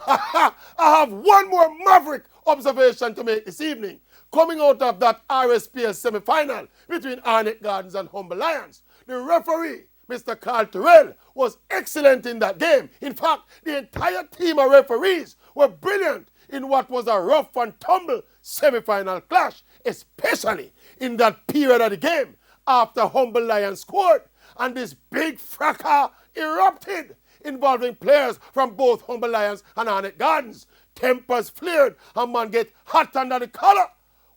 I have one more maverick observation to make this evening. Coming out of that RSPL semi-final between Arnett Gardens and Humble Lions, the referee, Mr. Carl Terrell, was excellent in that game. In fact, the entire team of referees were brilliant in what was a rough and tumble semi-final clash, especially in that period of the game after Humble Lions scored and this big fracas erupted involving players from both Humble Lions and Arnett Gardens. Tempers flared and man get hot under the collar.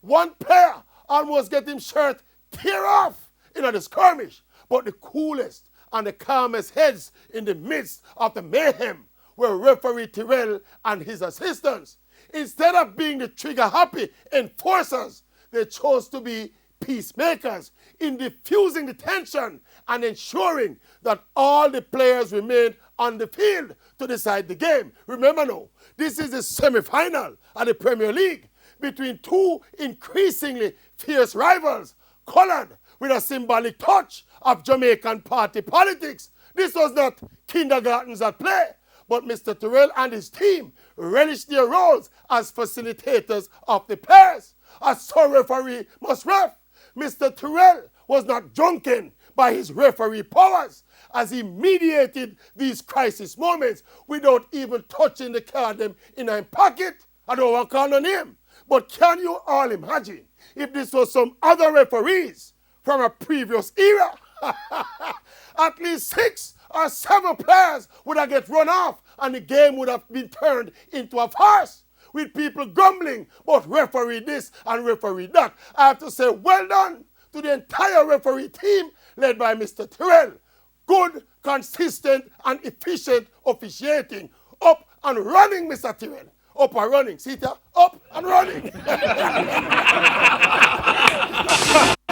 One player almost get him shirt tear off in the skirmish, but the coolest and the calmest heads in the midst of the mayhem were referee Terrell and his assistants. Instead of being the trigger-happy enforcers, they chose to be peacemakers in diffusing the tension and ensuring that all the players remained on the field to decide the game. Remember now, this is the semi-final of the Premier League between two increasingly fierce rivals, colored with a symbolic touch of Jamaican party politics. This was not kindergartens at play, but Mr. Terrell and his team relished their roles as facilitators of the players. A sole referee must ref. Mr. Terrell was not drunken by his referee powers as he mediated these crisis moments without even touching the card in his pocket. I don't want to call on him. But can you all imagine if this was some other referees from a previous era? At least 6 or 7 players would have get run off and the game would have been turned into a farce with people grumbling about referee this and referee that. I have to say well done to the entire referee team led by Mr. Terrell. Good, consistent and efficient officiating. Up and running, Mr. Terrell. Up and running. See there? Up and running.